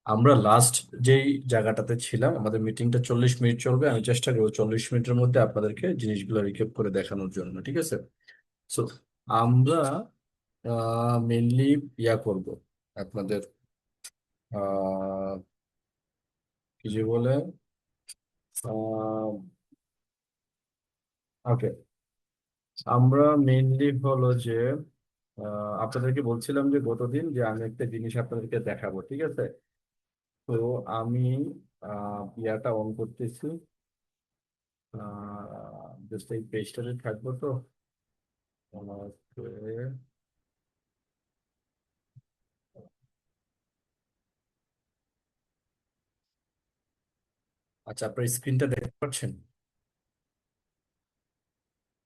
আমরা লাস্ট যেই জায়গাটাতে ছিলাম, আমাদের মিটিংটা 40 মিনিট চলবে। আমি চেষ্টা করবো 40 মিনিটের মধ্যে আপনাদেরকে জিনিসগুলো রিক্যাপ করে দেখানোর জন্য, ঠিক আছে? সো আমরা মেনলি ইয়া করব আপনাদের, আহ, কি যে বলে, ওকে, আমরা মেনলি হলো যে আপনাদেরকে বলছিলাম যে গতদিন যে আমি একটা জিনিস আপনাদেরকে দেখাবো, ঠিক আছে? তো আমি ইয়াটা অন করতেছি, জাস্ট এই পেজটাতে থাকবো তো। Okay. আচ্ছা, আপনার স্ক্রিনটা দেখতে পাচ্ছেন?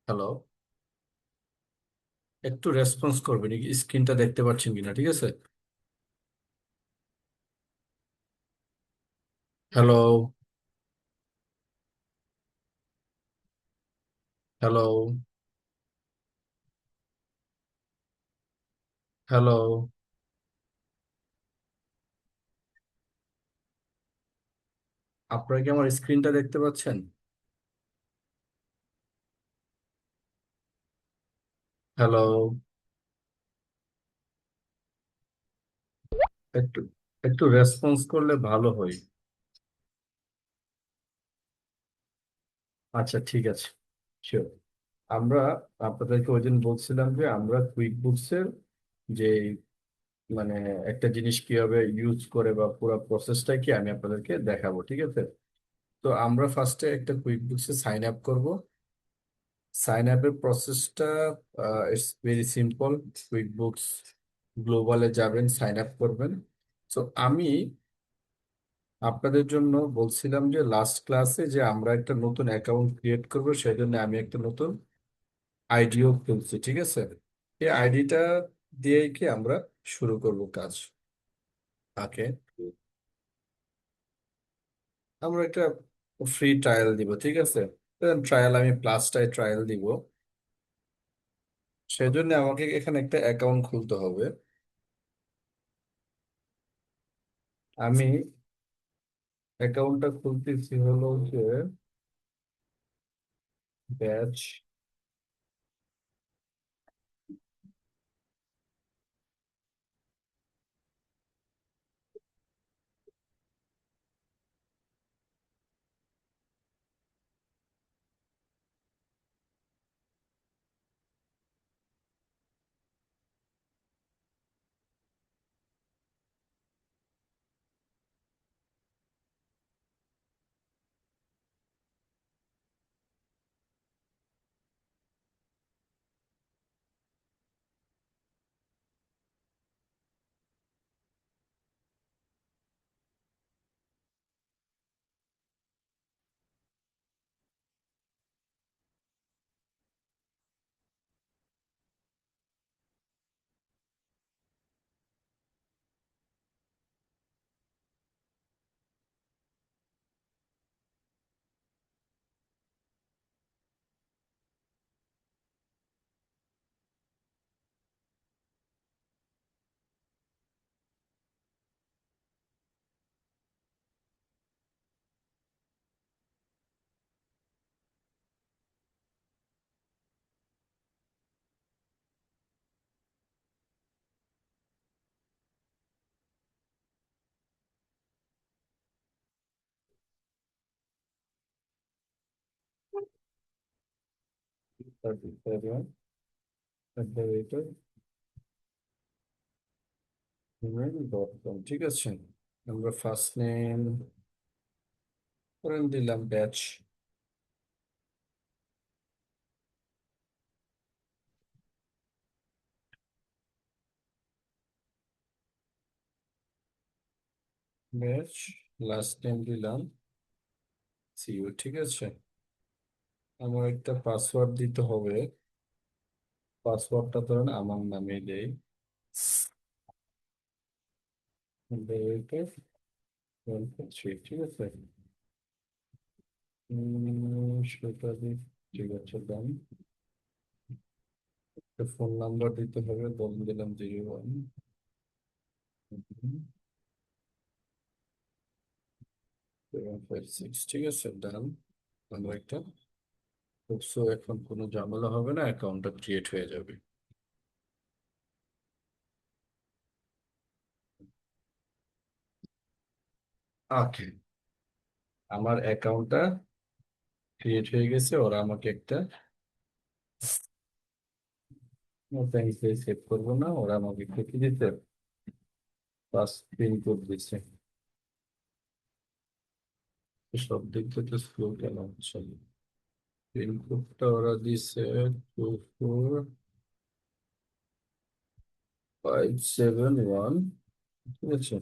হ্যালো, একটু রেসপন্স করবেন, স্ক্রিনটা দেখতে পাচ্ছেন কিনা, ঠিক আছে? হ্যালো, হ্যালো, হ্যালো, আপনারা কি আমার স্ক্রিনটা দেখতে পাচ্ছেন? হ্যালো, একটু একটু রেসপন্স করলে ভালো হয়। আচ্ছা, ঠিক আছে, শিওর। আমরা আপনাদেরকে ওই দিন বলছিলাম যে আমরা কুইক বুকসের যে মানে একটা জিনিস কিভাবে ইউজ করে বা পুরো প্রসেসটা কি আমি আপনাদেরকে দেখাবো, ঠিক আছে? তো আমরা ফার্স্টে একটা কুইক বুকসে সাইন আপ করব। সাইন আপের প্রসেসটা it's very simple. QuickBooks গ্লোবালে যাবেন, সাইন আপ করবেন। তো আমি আপনাদের জন্য বলছিলাম যে লাস্ট ক্লাসে যে আমরা একটা নতুন অ্যাকাউন্ট ক্রিয়েট করব, সেই জন্য আমি একটা নতুন আইডিও খুলছি, ঠিক আছে? এই আইডিটা দিয়েই কি আমরা শুরু করব কাজ। ওকে, আমরা একটা ফ্রি ট্রায়াল দিব, ঠিক আছে? ট্রায়াল আমি প্লাসটায় ট্রায়াল দিব। সেজন্য আমাকে এখানে একটা অ্যাকাউন্ট খুলতে হবে। আমি অ্যাকাউন্টটা খুলতেছি হলো যে ব্যাচ gmail.com, ঠিক আছে? আমরা ফার্স্ট নেম করেন দিলাম ব্যাচ। ব্যাচ, লাস্ট নেম দিলাম সিইউ, ঠিক আছে? আমার একটা পাসওয়ার্ড দিতে হবে। পাসওয়ার্ডটা ধরেন আমার নামে দেই, ঠিক আছে? সেটা দিই, ঠিক আছে, ডান। একটা ফোন নাম্বার দিতে হবে, বলে দিলাম 01। 756 ঠিক আছে, ডান। আমরা একটা সো এখন কোনো ঝামেলা হবে না, অ্যাকাউন্টটা ক্রিয়েট হয়ে যাবে। ওকে, আমার অ্যাকাউন্টটা ক্রিয়েট হয়ে গেছে। ওরা আমাকে একটা সেভ করবো না, ওরা আমাকে একটা কি দিতে, পাস পিন কোড দিচ্ছে। সব দিক থেকে স্লো কেন হচ্ছে? পিন কোডটা ওরা দিছে 24571, ঠিক আছে।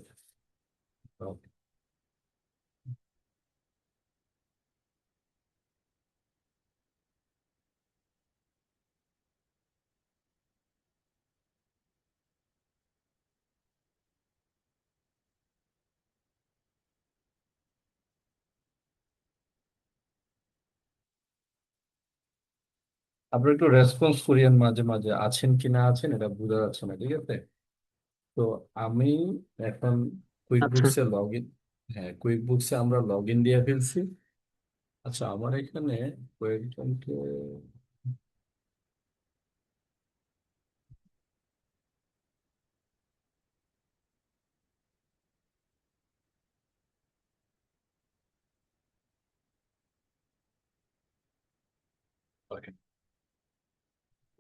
আপনার একটু রেসপন্স করিয়েন মাঝে মাঝে, আছেন কি না আছেন এটা বোঝা যাচ্ছে না, ঠিক আছে। তো আমি এখন কুইক আচ্ছা। বুকসে লগ ইন, হ্যাঁ কুইক বুকসে আমরা লগ ইন দিয়ে ফেলছি। আচ্ছা আমার এখানে কয়েকজনকে,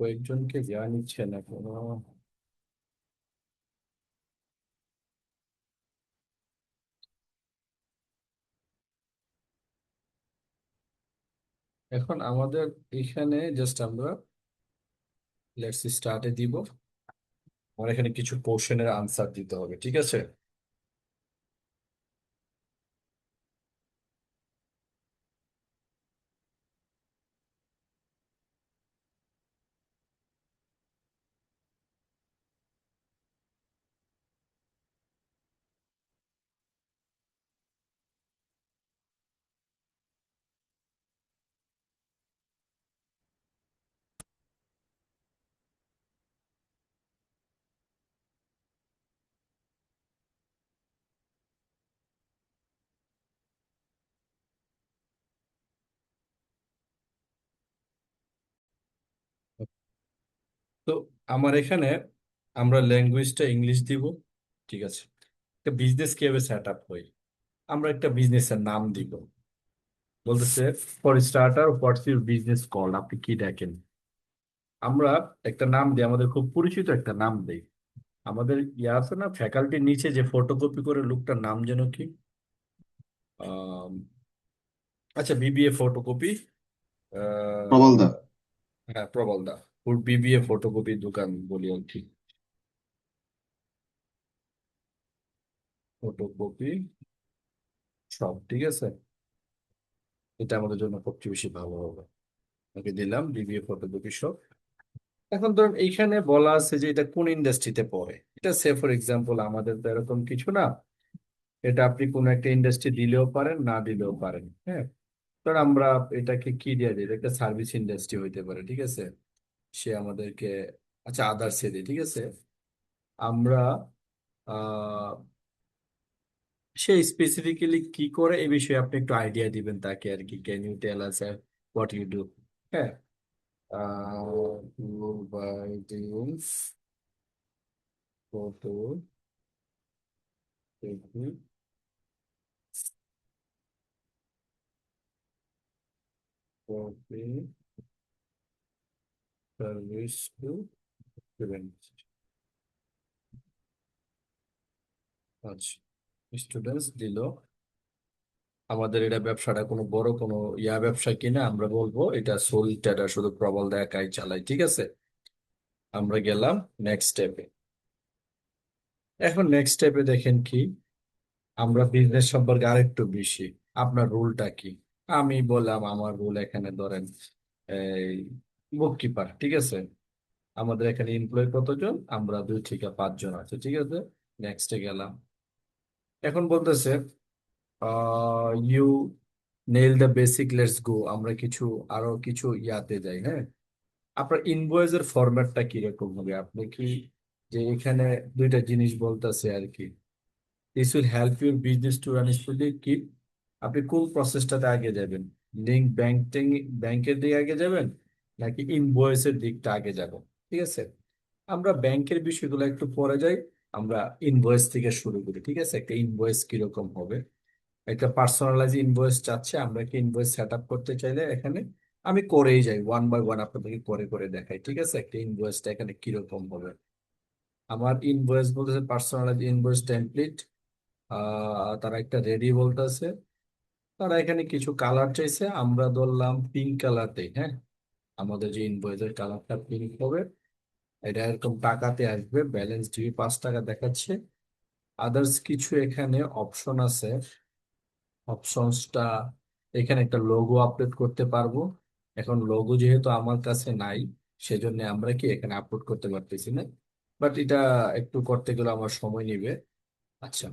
কয়েকজনকে দেওয়া নিচ্ছে না কোনো। এখন আমাদের এখানে জাস্ট আমরা লেটস স্টার্টে দিব। আমার এখানে কিছু কোশ্চেনের আনসার দিতে হবে, ঠিক আছে। তো আমার এখানে আমরা ল্যাঙ্গুয়েজটা ইংলিশ দিব, ঠিক আছে। একটা বিজনেস কিভাবে সেট আপ হয়, আমরা একটা বিজনেসের নাম দিব। বলতেছে for starter what's your business call, আপনি কি ডাকেন। আমরা একটা নাম দিই, আমাদের খুব পরিচিত একটা নাম দেই। আমাদের ইয়ে আছে না ফ্যাকাল্টির নিচে যে ফটোকপি করে লোকটার নাম যেন কি, আম, আচ্ছা বিবিএ ফটোকপি, প্রবল দা। হ্যাঁ প্রবল দা, ওর বিবিএ ফটোকপি দোকান বলি আর কি, ফটোকপি সব, ঠিক আছে। এটা আমাদের জন্য সবচেয়ে বেশি ভালো হবে। ওকে দিলাম বিবিএ ফটোকপি শপ। এখন ধরুন এইখানে বলা আছে যে এটা কোন ইন্ডাস্ট্রিতে পড়ে, এটা সে ফর এক্সাম্পল আমাদের তো এরকম কিছু না। এটা আপনি কোন একটা ইন্ডাস্ট্রি দিলেও পারেন না দিলেও পারেন, হ্যাঁ। ধর আমরা এটাকে কি দিয়ে দিই, এটা একটা সার্ভিস ইন্ডাস্ট্রি হইতে পারে, ঠিক আছে। সে আমাদেরকে, আচ্ছা আদার্স এ দিই, ঠিক আছে। আমরা আহ সে স্পেসিফিক্যালি কি করে এই বিষয়ে আপনি একটু আইডিয়া দিবেন তাকে আর কি, can you tell us what you do. হ্যাঁ, providing photocopy service to student. আচ্ছা, স্টুডেন্টস দিল। আমাদের এটা ব্যবসাটা কোনো বড় কোনো ব্যবসা কিনা, আমরা বলবো এটা সোল ট্রেডার, শুধু প্রবল দা একাই চালাই, ঠিক আছে। আমরা গেলাম নেক্সট স্টেপে। এখন নেক্সট স্টেপে দেখেন কি, আমরা বিজনেস সম্পর্কে আরেকটু বেশি, আপনার রুলটা কি। আমি বললাম আমার রুল এখানে ধরেন এই বুককিপার, ঠিক আছে। আমাদের এখানে এমপ্লয় কতজন, আমরা 2 থেকে 5 জন আছে, ঠিক আছে। নেক্সটে গেলাম। এখন বলতেছে you nail the basic, let's go. আমরা কিছু আরো কিছু ইয়াতে যাই, হ্যাঁ। আপনার ইনভয়েসের ফরম্যাটটা কিরকম হবে, আপনি কি, যে এখানে দুইটা জিনিস বলতেছে আর কি, this will help your business to run smoothly, কি আপনি কোন প্রসেসটাতে আগে যাবেন? লিঙ্ক ব্যাংকের দিকে আগে যাবেন, নাকি ইনভয়েসের দিকটা আগে যাব? ঠিক আছে, আমরা ব্যাংকের বিষয়গুলো একটু পরে যাই। আমরা ইনভয়েস থেকে শুরু করি। ঠিক আছে, একটা ইনভয়েস কিরকম হবে? একটা পার্সোনালাইজ ইনভয়েস চাচ্ছে, আমরা কি ইনভয়েস সেট আপ করতে চাইলে এখানে আমি করেই যাই, ওয়ান বাই ওয়ান আপনাদেরকে করে করে দেখাই। ঠিক আছে, একটা ইনভয়েসটা এখানে কিরকম হবে। আমার ইনভয়েস বলতেছে পার্সোনালাইজ ইনভয়েস টেমপ্লেট। তারা একটা রেডি বলতেছে। তারা এখানে কিছু কালার চাইছে, আমরা ধরলাম পিঙ্ক কালার দেই। হ্যাঁ, আমাদের যে ইনভয়েসের কালারটা পিঙ্ক হবে। এটা এরকম টাকাতে আসবে, ব্যালেন্স ডিউ 5 টাকা দেখাচ্ছে। আদার্স কিছু এখানে অপশন আছে। অপশনসটা এখানে একটা লোগো আপলোড করতে পারবো। এখন লোগো যেহেতু আমার কাছে নাই, সেজন্য আমরা কি এখানে আপলোড করতে পারতেছি না। বাট এটা একটু করতে গেলে আমার সময় নিবে। আচ্ছা,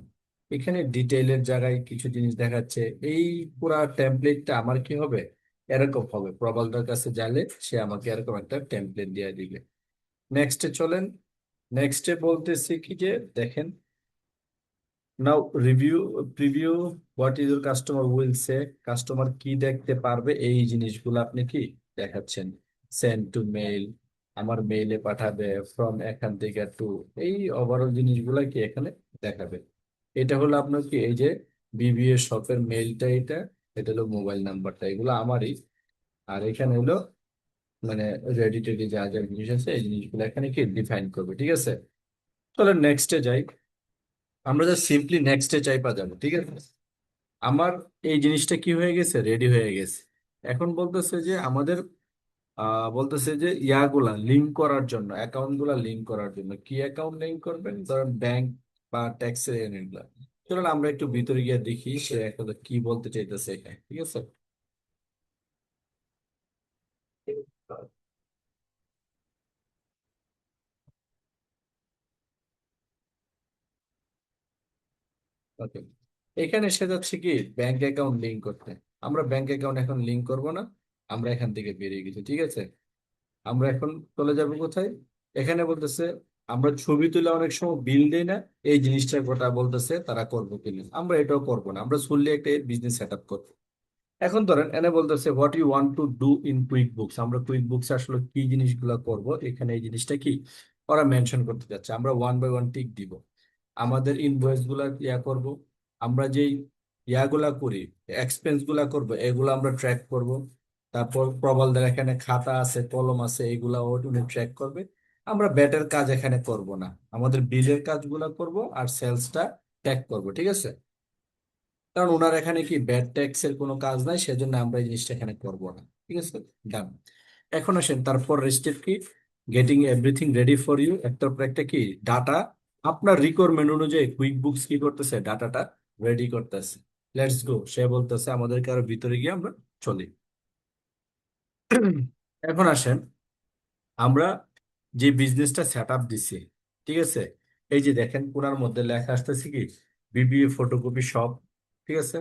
এখানে ডিটেইলের জায়গায় কিছু জিনিস দেখাচ্ছে। এই পুরা টেমপ্লেটটা আমার কি হবে, এরকম হবে। প্রবালটার কাছে গেলে সে আমাকে এরকম একটা টেমপ্লেট দিয়ে দিবে। নেক্সটে চলেন। নেক্সটে বলতেছি কি যে দেখেন, now review preview what is your customer will say. Customer কি দেখতে পারবে, এই জিনিসগুলো আপনি কি দেখাচ্ছেন। সেন্ড টু মেইল, আমার মেইলে পাঠাবে। ফ্রম, এখান থেকে টু, এই ওভারঅল জিনিসগুলো কি এখানে দেখাবে। এটা হলো আপনার কি, এই যে বিবিএ শপের মেইলটা, এটা এটা হলো মোবাইল নাম্বারটা, এগুলো আমারই। আর এখানে হলো মানে রেডি টেডি যা যা জিনিস আছে, এই জিনিসগুলো এখানে কি ডিফাইন করবে। ঠিক আছে, তাহলে নেক্সটে যাই। আমরা যা সিম্পলি নেক্সটে চাইপা যাবো। ঠিক আছে, আমার এই জিনিসটা কি হয়ে গেছে, রেডি হয়ে গেছে। এখন বলতেছে যে আমাদের বলতেছে যে ইয়াগুলা লিঙ্ক করার জন্য, অ্যাকাউন্ট গুলা লিঙ্ক করার জন্য কি অ্যাকাউন্ট লিঙ্ক করবেন, ধরেন ব্যাংক বা ট্যাক্সের এগুলা। চলুন আমরা একটু ভিতরে গিয়ে দেখি সে আসলে কি বলতে চাইতেছে এখানে। ঠিক আছে, ওকে। এখানে সে যাচ্ছে কি ব্যাংক অ্যাকাউন্ট লিঙ্ক করতে। আমরা ব্যাংক অ্যাকাউন্ট এখন লিঙ্ক করব না, আমরা এখান থেকে বেরিয়ে গেছি। ঠিক আছে, আমরা এখন চলে যাব কোথায়? এখানে বলতেছে আমরা ছবি তুলে অনেক সময় বিল দেই না, এই জিনিসটা গোটা বলতেছে তারা করবো কিনা। আমরা এটাও করবো না, আমরা ফুললি একটা বিজনেস সেট আপ করবো। এখন ধরেন এনে বলতেছে what you want to do in QuickBooks. আমরা কুইক বুকস আসলে কি জিনিসগুলো করব, এখানে এই জিনিসটা কি ওরা মেনশন করতে যাচ্ছে। আমরা ওয়ান বাই ওয়ান টিক দিব। আমাদের ইনভয়েস গুলা ইয়া করব। আমরা যেই ইয়াগুলা করি, এক্সপেন্স গুলা করব, এগুলো আমরা ট্র্যাক করব। তারপর প্রবালদের এখানে খাতা আছে, কলম আছে, এগুলা উনি ট্র্যাক করবে। আমরা ব্যাটের কাজ এখানে করব না, আমাদের বিলের কাজগুলা করব আর সেলসটা ট্র্যাক করব। ঠিক আছে, কারণ ওনার এখানে কি ব্যাড ট্যাক্স এর কোনো কাজ নাই, সেজন্য আমরা এই জিনিসটা এখানে করব না। ঠিক আছে, ডান। এখন আসেন তারপর স্টেপ কি, getting everything ready for you. একটার পর একটা কি ডাটা আপনার রিকোয়ারমেন্ট অনুযায়ী কুইক বুকস কি করতেছে, ডাটাটা রেডি করতেছে। লেটস গো, সে বলতেছে আমাদেরকে আরো ভিতরে গিয়ে আমরা চলি। এখন আসেন, আমরা যে বিজনেসটা সেট আপ দিছি, ঠিক আছে, এই যে দেখেন কোনার মধ্যে লেখা আসতেছে কি বিবিএ ফটোকপি শপ। ঠিক আছে,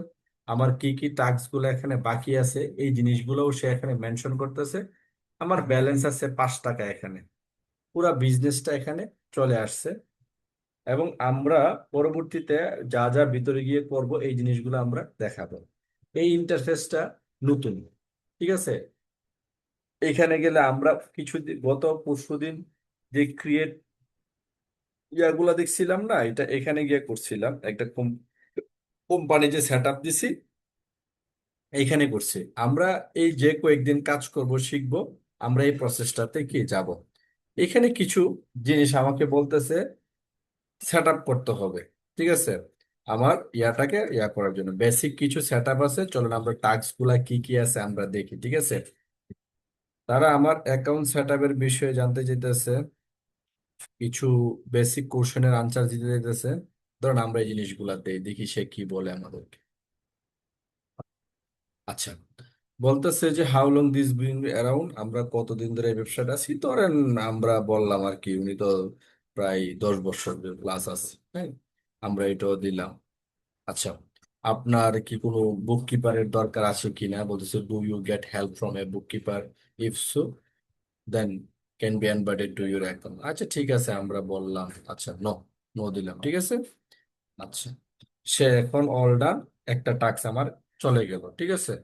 আমার কি কি টাস্ক গুলো এখানে বাকি আছে, এই জিনিসগুলোও সে এখানে মেনশন করতেছে। আমার ব্যালেন্স আছে 5 টাকা এখানে। পুরা বিজনেসটা এখানে চলে আসছে। এবং আমরা পরবর্তীতে যা যা ভিতরে গিয়ে করব, এই জিনিসগুলো আমরা দেখাবো। এই ইন্টারফেসটা নতুন। ঠিক আছে, এখানে গেলে আমরা গত পরশুদিন যে ক্রিয়েট ইয়াগুলা দেখছিলাম না, এটা এখানে গিয়ে করছিলাম। একটা কোম্পানি যে সেট আপ দিছি, এইখানে করছি আমরা। এই যে কয়েকদিন কাজ করব, শিখব, আমরা এই প্রসেসটাতে কি যাব। এখানে কিছু জিনিস আমাকে বলতেছে সেট আপ করতে হবে। ঠিক আছে, আমার ইয়াটাকে ইয়া করার জন্য বেসিক কিছু সেট আপ আছে। চলুন আমরা টাস্ক গুলা কি কি আছে আমরা দেখি। ঠিক আছে, তারা আমার অ্যাকাউন্ট সেট আপের বিষয়ে জানতে চাইতেছে, কিছু বেসিক কোশ্চেনের আনসার দিতে চাইতেছে। ধরুন আমরা এই জিনিসগুলা দেই, দেখি সে কি বলে আমাদেরকে। আচ্ছা, বলতেছে যে how long this being around, আমরা কতদিন ধরে এই ব্যবসাটা আছি ধরেন। আমরা বললাম আর কি, উনি তো প্রায় 10 বছর প্লাস আছে। হ্যাঁ, আমরা এটাও দিলাম। আচ্ছা, আপনার কি কোনো বুক কিপারের দরকার আছে কিনা, বলতেছে do you get help from a bookkeeper, if so then can be imported to your account. আচ্ছা ঠিক আছে, আমরা বললাম আচ্ছা নো, নো দিলাম। ঠিক আছে, আচ্ছা, সে এখন অল ডান, একটা টাস্ক আমার চলে গেল, ঠিক আছে।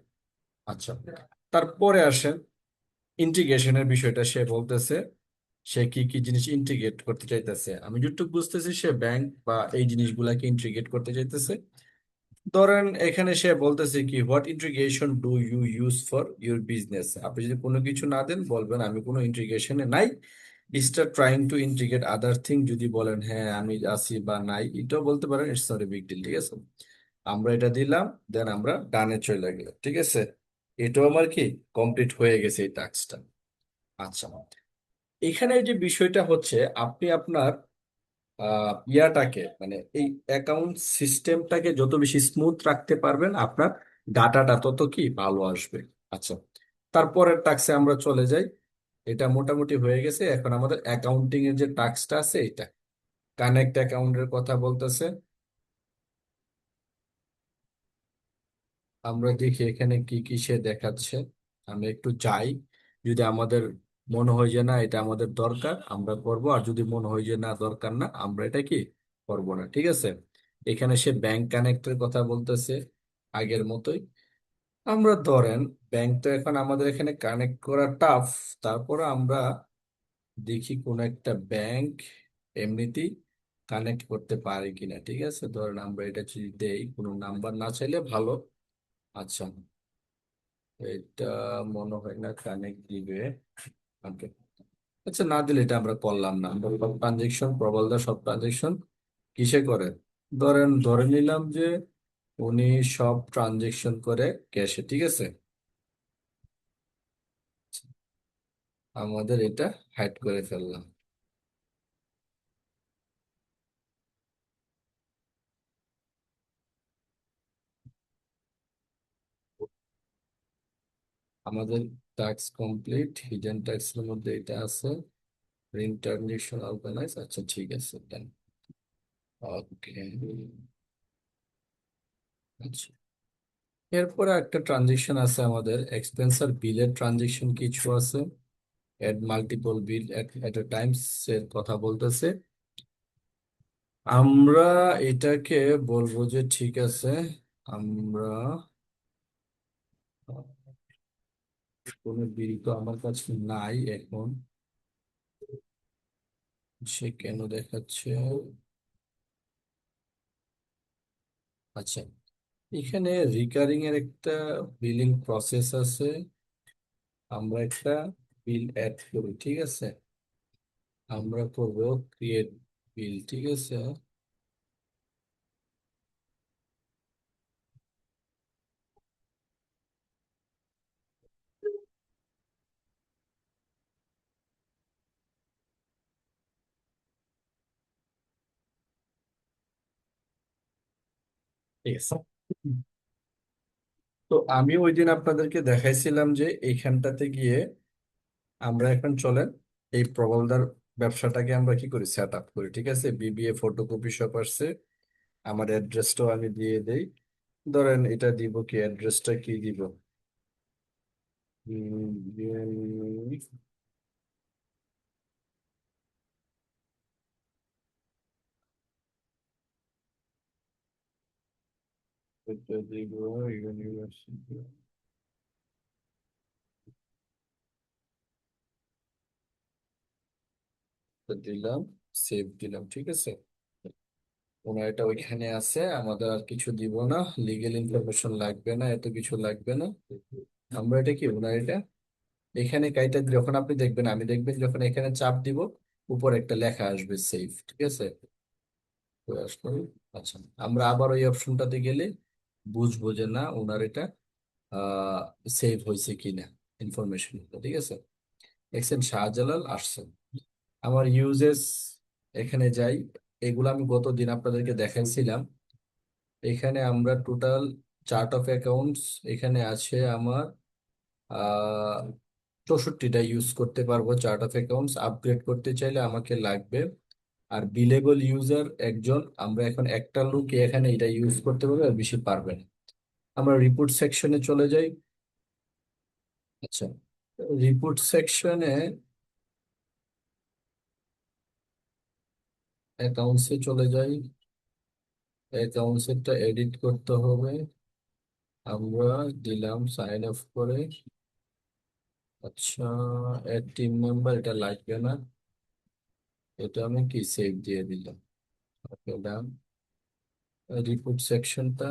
আচ্ছা, তারপরে আসেন ইন্টিগ্রেশনের বিষয়টা। সে বলতেছে সে কি কি জিনিস ইন্টিগ্রেট করতে চাইতেছে। আমি যতটুকু বুঝতেছি সে ব্যাংক বা এই জিনিসগুলাকে ইন্টিগ্রেট করতে চাইতেছে। ধরেন এখানে সে বলতেছে কি, what integration do you use for your business. আপনি যদি কোনো কিছু না দেন, বলবেন আমি কোনো ইন্টিগ্রেশনে নাই। Start trying to integrate other thing. যদি বলেন হ্যাঁ আমি আছি বা নাই, এটাও বলতে পারেন, it's not a big deal, ঠিক আছে। আমরা এটা দিলাম, দেন আমরা ডানে চলে গেলাম, ঠিক আছে। এটাও আমার কি কমপ্লিট হয়ে গেছে এই টাস্কটা। আচ্ছা, এখানে যে বিষয়টা হচ্ছে, আপনি আপনার ইয়াটাকে মানে এই অ্যাকাউন্ট সিস্টেমটাকে যত বেশি স্মুথ রাখতে পারবেন, আপনার ডাটাটা তত কি ভালো আসবে। আচ্ছা, তারপরের টাস্কে আমরা চলে যাই। এটা মোটামুটি হয়ে গেছে। এখন আমাদের অ্যাকাউন্টিং এর যে টাস্কটা আছে, এটা কানেক্ট অ্যাকাউন্টের কথা বলতেছে। আমরা দেখি এখানে কি কি সে দেখাচ্ছে। আমি একটু যাই, যদি আমাদের মনে হয় যে না এটা আমাদের দরকার আমরা করব, আর যদি মনে হয় যে না দরকার না, আমরা এটা কি করব না, ঠিক আছে। এখানে সে ব্যাংক কানেক্টের কথা বলতেছে, আগের মতোই। আমরা ধরেন ব্যাংক তো এখন আমাদের এখানে কানেক্ট করা টাফ, তারপর আমরা দেখি কোন একটা ব্যাংক এমনিতেই কানেক্ট করতে পারি কিনা, ঠিক আছে। ধরেন আমরা এটা যদি দেই, কোনো নাম্বার না চাইলে ভালো। আচ্ছা, এটা মনে হয় না কানেক্ট দিবে। ওকে, আচ্ছা, না দিলে এটা আমরা করলাম না। আমরা সব ট্রানজেকশন, প্রবালদা সব ট্রানজেকশন কিসে করে, ধরেন ধরে নিলাম যে উনি সব ট্রানজেকশন করে ক্যাশে, ঠিক আছে। আমাদের এটা হাইড করে ফেললাম। আমাদের টাস্ক কমপ্লিট। হিডেন ট্যাক্স এর মধ্যে এটা আছে, রিং ট্রানজেকশন অর্গানাইজ। আচ্ছা ঠিক আছে, ডান। ওকে, আচ্ছা, এরপরে একটা ট্রানজেকশন আছে আমাদের, এক্সপেন্সার বিলের ট্রানজেকশন কিছু আছে। এড মাল্টিপল বিল এট এ টাইমস এর কথা বলতেছে। আমরা এটাকে বলবো যে ঠিক আছে, আমরা কোনো বিল তো আমার কাছে নাই এখন, সে কেন দেখাচ্ছে। আচ্ছা, এখানে রিকারিং এর একটা বিলিং প্রসেস আছে। আমরা একটা বিল অ্যাড করি, ঠিক আছে। আমরা করব ক্রিয়েট বিল, ঠিক আছে। ঠিক আছে, তো আমি ওই দিন আপনাদেরকে দেখাইছিলাম যে এইখানটাতে গিয়ে আমরা এখন চলেন এই প্রবালদার ব্যবসাটাকে আমরা কি করি, সেট আপ করি, ঠিক আছে। বিবিএ ফটোকপি শপ আসছে, আমার অ্যাড্রেসটাও আমি দিয়ে দেই। ধরেন এটা দিব কি, অ্যাড্রেসটা কি দিব, এটা দিব ইউনিভার্সিটি, দিলাম, সেভ দিলাম, ঠিক আছে। ওনার এটা ওইখানে আছে, আমাদের আর কিছু দিব না, লিগেল ইনফরমেশন লাগবে না, এত কিছু লাগবে না। আমরা এটা কি, ওনার এটা এখানে কাইটা যখন আপনি দেখবেন, আমি দেখবেন যখন এখানে চাপ দিব, উপর একটা লেখা আসবে সেভ, ঠিক আছে। তো আসলে আচ্ছা, আমরা আবার ওই অপশনটাতে গেলে বুঝবো যে না ওনার এটা সেভ হয়েছে কিনা ইনফরমেশন, ঠিক আছে। দেখছেন শাহজালাল আসছে। আমার ইউজেস এখানে যাই, এগুলো আমি গত দিন আপনাদেরকে দেখাইছিলাম। এখানে আমরা টোটাল চার্ট অফ অ্যাকাউন্টস এখানে আছে আমার 64টা ইউজ করতে পারবো। চার্ট অফ অ্যাকাউন্টস আপগ্রেড করতে চাইলে আমাকে লাগবে, আর বিলেবল ইউজার একজন, আমরা এখন একটা লোক এখানে এটা ইউজ করতে পারবে, আর বেশি পারবে না। আমরা রিপোর্ট সেকশনে চলে যাই। আচ্ছা, রিপোর্ট সেকশনে অ্যাকাউন্টসে চলে যাই। অ্যাকাউন্টসেরটা এডিট করতে হবে। আমরা দিলাম সাইন অফ করে। আচ্ছা, এড টিম মেম্বার এটা লাগবে না, এটা আমি কি সেভ দিয়ে দিলাম। ওকে ডান। রিপোর্ট সেকশনটা,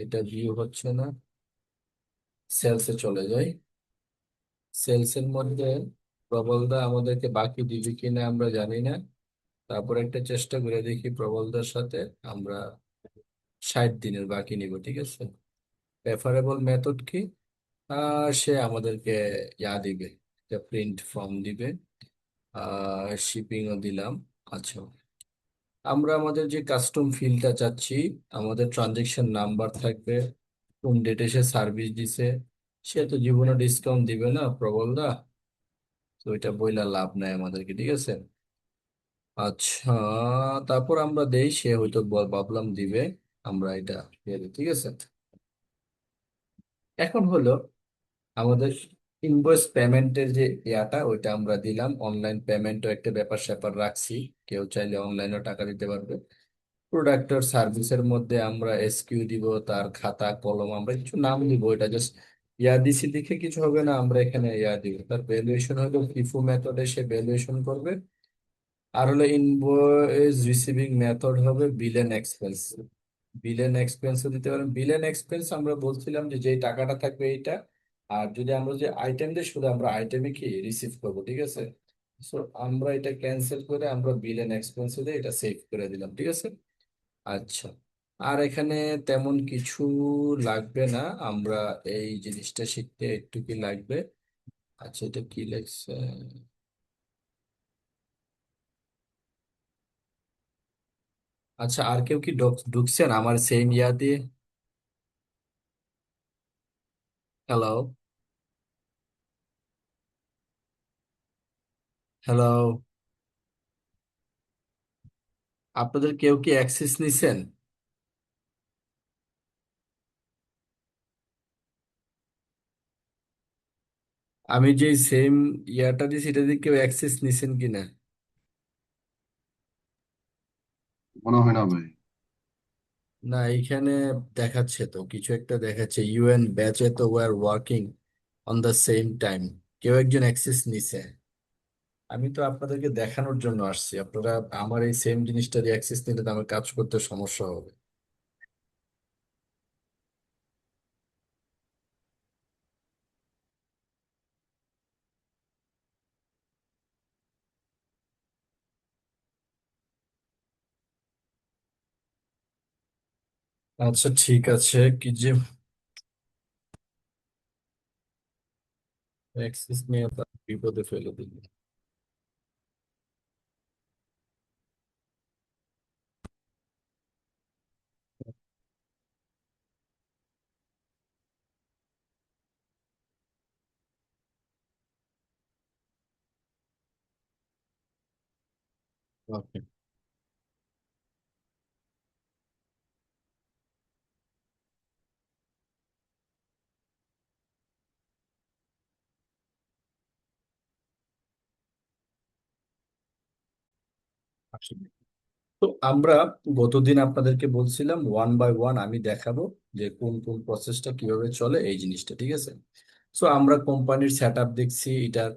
এটা ভিউ হচ্ছে না, সেলসে চলে যাই। সেলস এর মধ্যে প্রবলদা আমাদেরকে বাকি দিবে কিনা আমরা জানি না। তারপর একটা চেষ্টা করে দেখি প্রবলদার সাথে আমরা 60 দিনের বাকি নিব, ঠিক আছে। প্রেফারেবল মেথড কি? সে আমাদেরকে দিবে, একটা প্রিন্ট ফর্ম দিবে, শিপিংও দিলাম। আচ্ছা, আমরা আমাদের যে কাস্টম ফিল্ডটা চাচ্ছি, আমাদের ট্রানজেকশন নাম্বার থাকবে, কোন ডেটে সে সার্ভিস দিছে। সে তো জীবনে ডিসকাউন্ট দিবে না প্রবলদা, তো এটা বইলা লাভ নাই আমাদেরকে, ঠিক আছে। আচ্ছা, তারপর আমরা দেই, সে হয়তো ভাবলাম দিবে, আমরা এটা দিয়ে দিই, ঠিক আছে। এখন হলো আমাদের ইনভয়েস পেমেন্টের যে ওইটা আমরা দিলাম, অনলাইন পেমেন্টও একটা ব্যাপার স্যাপার রাখছি, কেউ চাইলে অনলাইনেও টাকা দিতে পারবে। প্রোডাক্ট সার্ভিসের মধ্যে আমরা এসকিউ দিব, তার খাতা কলম আমরা কিছু নাম দিব, এটা জাস্ট দিছি দেখে কিছু হবে না, আমরা এখানে দিব। তার ভ্যালুয়েশন হলো ফিফো মেথডে সে ভ্যালুয়েশন করবে। আর হলো ইনভয়েস রিসিভিং মেথড হবে Bill and expense. Bill and এক্সপেন্সও দিতে পারেন। বিল এন্ড এক্সপেন্স আমরা বলছিলাম যে যেই টাকাটা থাকবে এইটা, আর যদি আমরা যে আইটেম দিই শুধু আমরা আইটেমে কি রিসিভ করবো, ঠিক আছে। সো আমরা এটা ক্যান্সেল করে আমরা বিল এন্ড এক্সপেন্স দিয়ে এটা সেভ করে দিলাম, ঠিক আছে। আচ্ছা, আর এখানে তেমন কিছু লাগবে না, আমরা এই জিনিসটা শিখতে একটু কি লাগবে। আচ্ছা, এটা কি লাগছে? আচ্ছা, আর কেউ কি ঢুকছেন আমার সেম দিয়ে? হ্যালো? হ্যালো? আপনাদের কেউ কি অ্যাক্সেস নিছেন? আমি যে সেম দিয়েছি, এটা দিয়ে কেউ অ্যাক্সেস নিছেন কিনা? মনে হয় না ভাই। না, এইখানে দেখাচ্ছে তো কিছু একটা দেখাচ্ছে, ইউএন ব্যাচে তো were working on the same time, কেউ একজন অ্যাক্সেস নিছে। আমি তো আপনাদেরকে দেখানোর জন্য আসছি, আপনারা আমার এই সেম জিনিসটা দিয়ে অ্যাক্সেস নিলে তো আমার কাজ করতে সমস্যা হবে। আচ্ছা ঠিক আছে, কি যে অ্যাক্সেস নিয়ে তো বিপদে ফেলে দিল। ওকে। তো আমরা গতদিন আপনাদেরকে বলছিলাম ওয়ান বাই ওয়ান আমি দেখাবো যে কোন কোন প্রসেসটা কিভাবে চলে এই জিনিসটা, ঠিক আছে। সো আমরা কোম্পানির সেট আপ দেখছি, এটার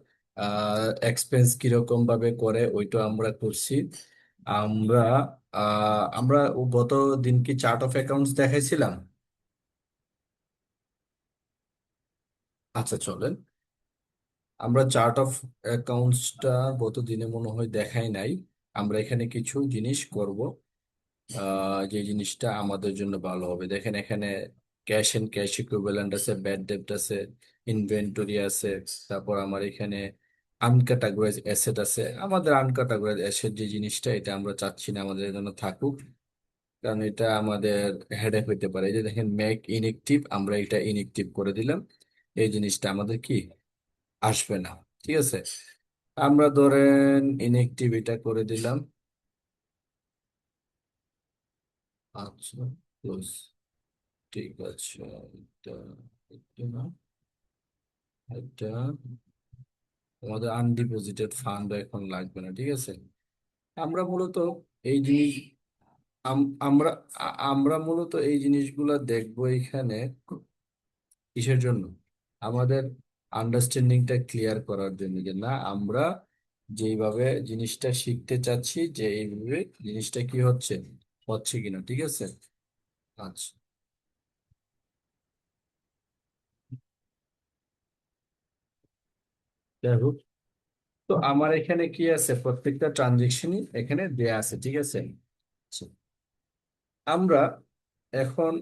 এক্সপেন্স কিরকম ভাবে করে ওইটা আমরা করছি। আমরা আমরা গত দিন কি চার্ট অফ অ্যাকাউন্টস দেখাইছিলাম? আচ্ছা চলেন, আমরা চার্ট অফ অ্যাকাউন্টসটা গত দিনে মনে হয় দেখাই নাই। আমরা এখানে কিছু জিনিস করব, যে জিনিসটা আমাদের জন্য ভালো হবে। দেখেন এখানে ক্যাশ এন্ড ক্যাশ ইকুইভ্যালেন্ট আছে, ব্যাড ডেপ্ট আছে, ইনভেন্টরি আছে। তারপর আমার এখানে আনক্যাটাগরাইজ অ্যাসেট আছে। আমাদের আনক্যাটাগরাইজ অ্যাসেট যে জিনিসটা, এটা আমরা চাচ্ছি না আমাদের জন্য থাকুক, কারণ এটা আমাদের হেডেক হইতে পারে। এই যে দেখেন মেক ইনএক্টিভ, আমরা এটা ইনএক্টিভ করে দিলাম, এই জিনিসটা আমাদের কি আসবে না, ঠিক আছে। আমরা ধরেন ইনএক্টিভ এটা করে দিলাম। আচ্ছা, ক্লোজ, ঠিক আছে। এটা এটা না, এটা আমাদের আনডিপোজিটেড ফান্ড এখন লাগবে না, ঠিক আছে। আমরা মূলত এই জিনিস আমরা আমরা মূলত এই জিনিসগুলা দেখবো এখানে। কিসের জন্য? আমাদের আন্ডারস্ট্যান্ডিংটা ক্লিয়ার করার জন্য, যে না আমরা যেইভাবে জিনিসটা শিখতে চাচ্ছি, যে এইভাবে জিনিসটা কি হচ্ছে, হচ্ছে কিনা, ঠিক আছে। আচ্ছা, যাই হোক, তো আমার এখানে কি আছে, প্রত্যেকটা ট্রানজেকশনই এখানে দেয়া আছে, ঠিক আছে। আচ্ছা, আমরা এখন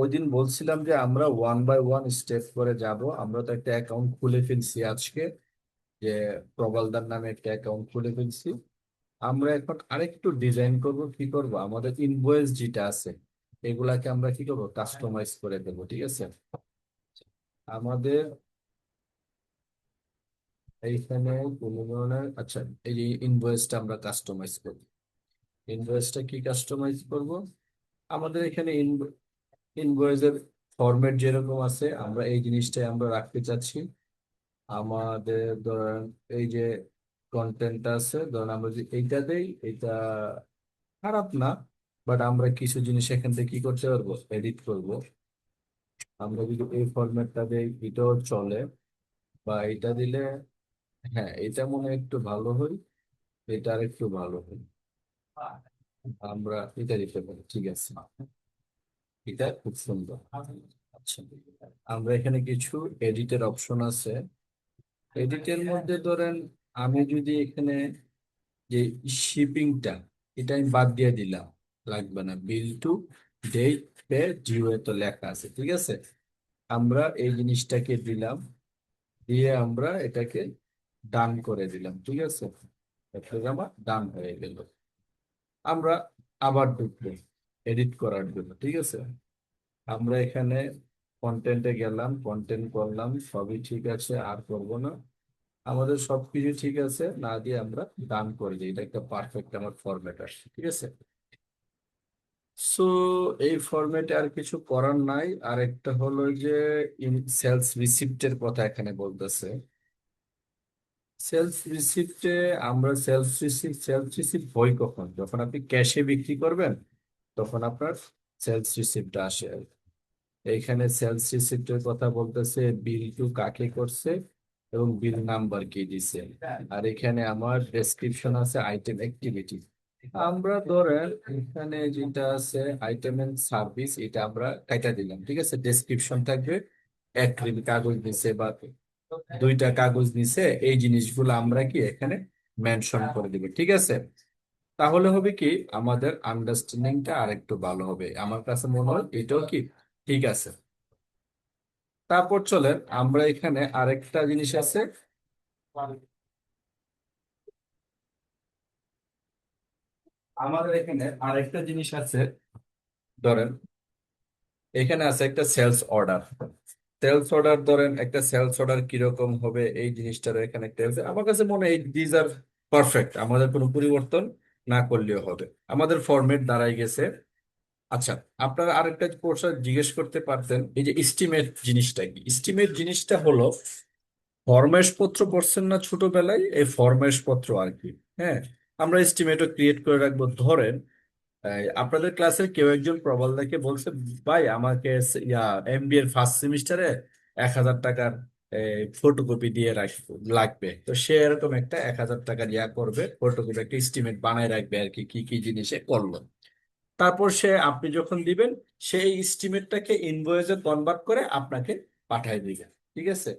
ওই দিন বলছিলাম যে আমরা ওয়ান বাই ওয়ান স্টেপ করে যাব। আমরা তো একটা অ্যাকাউন্ট খুলে ফেলছি আজকে, যে প্রবালদার নামে একটা অ্যাকাউন্ট খুলে ফেলছি। আমরা এখন আরেকটু ডিজাইন করব, কি করব, আমাদের ইনভয়েস যেটা আছে এগুলাকে আমরা কি করব, কাস্টমাইজ করে দেবো, ঠিক আছে। আমাদের এইখানে কোনো ধরনের, আচ্ছা, এই যে ইনভয়েসটা আমরা কাস্টমাইজ করব। ইনভয়েসটা কি কাস্টমাইজ করব, আমাদের এখানে ইনভয়েসের ফরম্যাট যেরকম আছে আমরা এই জিনিসটাই আমরা রাখতে চাচ্ছি। আমাদের ধরেন এই যে কন্টেন্ট আছে, ধরেন আমরা যে এইটা দেই, এটা খারাপ না, বাট আমরা কিছু জিনিস এখান থেকে কি করতে পারবো, এডিট করব। আমরা যদি এই ফরম্যাটটা দেই এটাও চলে, বা এটা দিলে, হ্যাঁ এটা মনে হয় একটু ভালো হয়, এটা আর একটু ভালো হয়, আমরা এটা দিতে পারি, ঠিক আছে। এটা খুব সুন্দর। আচ্ছা, আমরা এখানে কিছু এডিটের অপশন আছে। এডিটের মধ্যে ধরেন আমি যদি এখানে যে শিপিংটা, এটা আমি বাদ দিয়ে দিলাম, লাগবে না, বিল টু ডেট পে ডিউ তো লেখা আছে, ঠিক আছে। আমরা এই জিনিসটাকে দিলাম, দিয়ে আমরা এটাকে ডান করে দিলাম, ঠিক আছে। এটা আমার ডান হয়ে গেল। আমরা আবার ঢুকবো এডিট করার জন্য, ঠিক আছে। আমরা এখানে কন্টেন্টে গেলাম, কন্টেন্ট করলাম, সবই ঠিক আছে, আর করব না। আমাদের সবকিছু ঠিক আছে, না দিয়ে আমরা ডান করে দিই, এটা একটা পারফেক্ট আমার ফরম্যাট আসছে, ঠিক আছে। সো এই ফরম্যাটে আর কিছু করার নাই। আর একটা হলো যে ইন সেলস রিসিপ্টের কথা এখানে বলতেছে। সেলস রিসিপ্টে আমরা সেলস রিসিপ্ট হয় কখন, যখন আপনি ক্যাশে বিক্রি করবেন, তখন আপনার সেলস রিসিপ্টটা আসে। এইখানে সেলস রিসিপ্টের কথা বলতেছে, বিল টু কাকে করছে এবং বিল নাম্বার কি দিছে। আর এখানে আমার ডেসক্রিপশন আছে আইটেম অ্যাক্টিভিটি। আমরা ধরেন এখানে যেটা আছে আইটেম এন্ড সার্ভিস, এটা আমরা কাইটা দিলাম, ঠিক আছে। ডেসক্রিপশন থাকবে, এক কাগজ নিচে বা দুইটা কাগজ নিচে, এই জিনিসগুলো আমরা কি এখানে মেনশন করে দিব, ঠিক আছে। তাহলে হবে কি, আমাদের আন্ডারস্ট্যান্ডিংটা আরেকটু ভালো হবে, আমার কাছে মনে হয় এটাও কি ঠিক আছে। তারপর চলেন আমরা এখানে আরেকটা জিনিস আছে, আমাদের এখানে আরেকটা জিনিস আছে, ধরেন এখানে আছে একটা সেলস অর্ডার। সেলস অর্ডার, ধরেন একটা সেলস অর্ডার কিরকম হবে এই জিনিসটার এখানে একটা আছে। আমার কাছে মনে হয় দিজ আর পারফেক্ট, আমাদের কোনো পরিবর্তন না করলেও হবে, আমাদের ফরম্যাট দাঁড়াই গেছে। আচ্ছা, আপনারা আরেকটা প্রশ্ন জিজ্ঞেস করতে পারতেন, এই যে এস্টিমেট জিনিসটা কি। এস্টিমেট জিনিসটা হলো ফরমায়েশ পত্র পড়ছেন না ছোটবেলায়, এই ফরমায়েশ পত্র আর কি। হ্যাঁ, আমরা এস্টিমেটও ক্রিয়েট করে রাখবো। ধরেন আপনাদের ক্লাসের কেউ একজন প্রবলদাকে বলছে, ভাই আমাকে এমবিএ এর ফার্স্ট সেমিস্টারে 1,000 টাকার ফটোকপি দিয়ে লাগবে। তো সে এরকম একটা 1,000 টাকার করবে, ফটোকপি একটা এস্টিমেট বানায় রাখবে আর কি, কি কি জিনিসে করলো। তারপর আপনি যখন দিবেন, সেই এস্টিমেটটাকে ইনভয়েসে কনভার্ট করে আপনাকে পাঠায় দিবে, ঠিক আছে।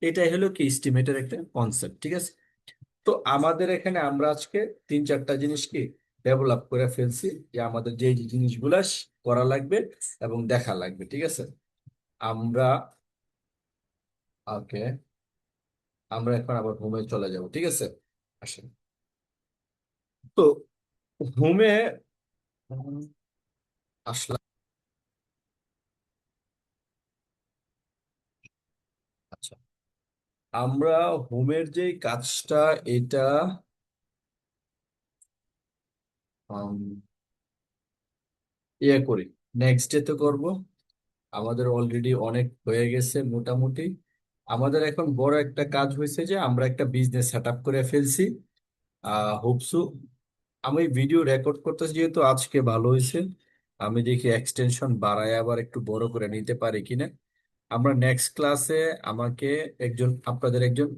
এটাই হলো কি এস্টিমেটের একটা কনসেপ্ট, ঠিক আছে। তো আমাদের এখানে আমরা আজকে 3-4টা জিনিস কি ডেভেলপ করে ফেলছি, যে আমাদের যে যে জিনিসগুলা করা লাগবে এবং দেখা লাগবে, ঠিক আছে। আমরা ওকে, আমরা এখন আবার হোমে চলে যাব, ঠিক আছে। আসেন, তো হোমে আসলাম। আচ্ছা, আমরা হোমের যে কাজটা, এটা আম, করি, নেক্সট ডে তে করব। আমাদের অলরেডি অনেক হয়ে গেছে মোটামুটি। আমাদের এখন বড় একটা কাজ হয়েছে, যে আমরা একটা বিজনেস সেট আপ করে ফেলছি। হোপসু, আমি ভিডিও রেকর্ড করতেছি যেহেতু আজকে, ভালো হয়েছে। আমি দেখি এক্সটেনশন বাড়ায় আবার একটু বড় করে নিতে পারি কিনা। আমরা নেক্সট ক্লাসে আমাকে একজন আপনাদের একজন